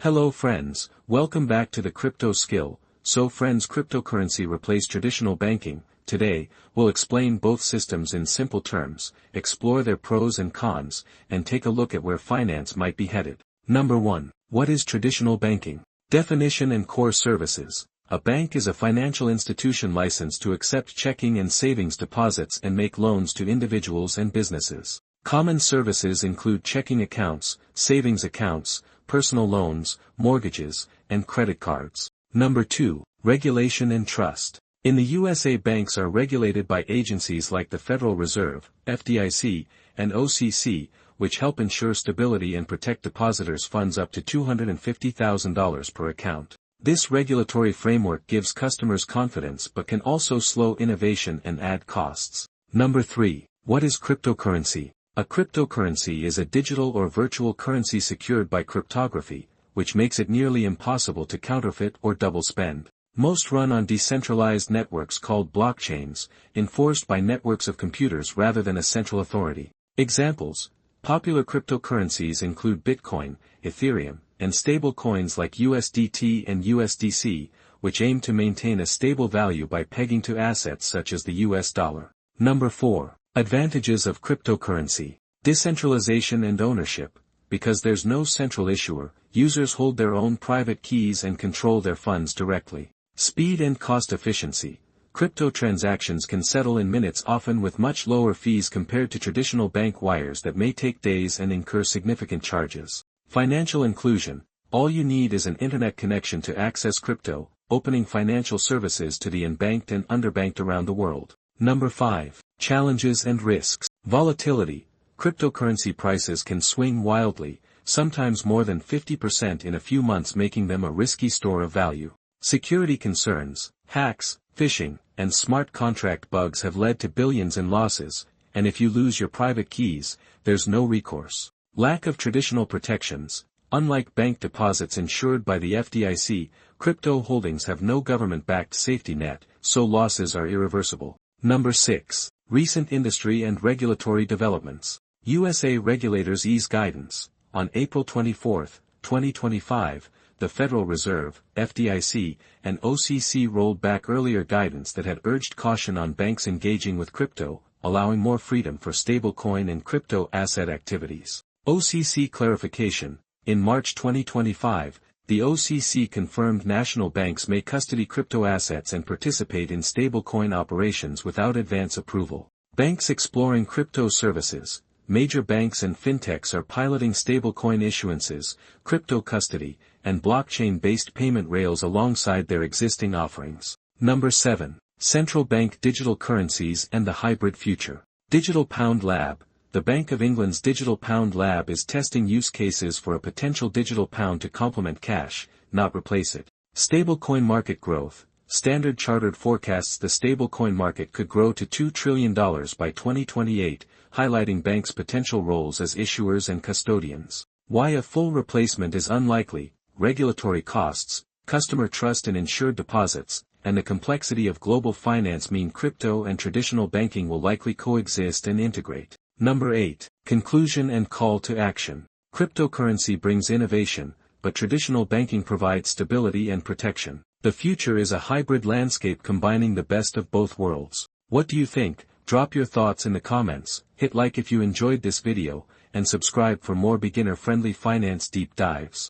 Hello friends, welcome back to the Crypto Skill. So friends, cryptocurrency replace traditional banking. Today, we'll explain both systems in simple terms, explore their pros and cons, and take a look at where finance might be headed. Number 1. What is traditional banking? Definition and core services. A bank is a financial institution licensed to accept checking and savings deposits and make loans to individuals and businesses. Common services include checking accounts, savings accounts, personal loans, mortgages, and credit cards. Number 2. Regulation and trust. In the USA, banks are regulated by agencies like the Federal Reserve, FDIC, and OCC, which help ensure stability and protect depositors' funds up to $250,000 per account. This regulatory framework gives customers confidence but can also slow innovation and add costs. Number 3. What is cryptocurrency? A cryptocurrency is a digital or virtual currency secured by cryptography, which makes it nearly impossible to counterfeit or double spend. Most run on decentralized networks called blockchains, enforced by networks of computers rather than a central authority. Examples: popular cryptocurrencies include Bitcoin, Ethereum, and stablecoins like USDT and USDC, which aim to maintain a stable value by pegging to assets such as the US dollar. Number 4. Advantages of cryptocurrency. Decentralization and ownership. Because there's no central issuer, users hold their own private keys and control their funds directly. Speed and cost efficiency. Crypto transactions can settle in minutes, often with much lower fees compared to traditional bank wires that may take days and incur significant charges. Financial inclusion. All you need is an internet connection to access crypto, opening financial services to the unbanked and underbanked around the world. Number 5. Challenges and risks. Volatility. Cryptocurrency prices can swing wildly, sometimes more than 50% in a few months, making them a risky store of value. Security concerns, hacks, phishing, and smart contract bugs have led to billions in losses, and if you lose your private keys, there's no recourse. Lack of traditional protections. Unlike bank deposits insured by the FDIC, crypto holdings have no government-backed safety net, so losses are irreversible. Number 6. Recent industry and regulatory developments. USA regulators ease guidance. On April 24, 2025, the Federal Reserve, FDIC, and OCC rolled back earlier guidance that had urged caution on banks engaging with crypto, allowing more freedom for stablecoin and crypto asset activities. OCC clarification. In March 2025, the OCC confirmed national banks may custody crypto assets and participate in stablecoin operations without advance approval. Banks exploring crypto services. Major banks and fintechs are piloting stablecoin issuances, crypto custody, and blockchain-based payment rails alongside their existing offerings. Number 7. Central bank digital currencies and the hybrid future. Digital Pound Lab. The Bank of England's Digital Pound Lab is testing use cases for a potential digital pound to complement cash, not replace it. Stablecoin market growth. Standard Chartered forecasts the stablecoin market could grow to $2 trillion by 2028, highlighting banks' potential roles as issuers and custodians. Why a full replacement is unlikely: regulatory costs, customer trust in insured deposits, and the complexity of global finance mean crypto and traditional banking will likely coexist and integrate. Number 8. Conclusion and call to action. Cryptocurrency brings innovation, but traditional banking provides stability and protection. The future is a hybrid landscape combining the best of both worlds. What do you think? Drop your thoughts in the comments, hit like if you enjoyed this video, and subscribe for more beginner-friendly finance deep dives.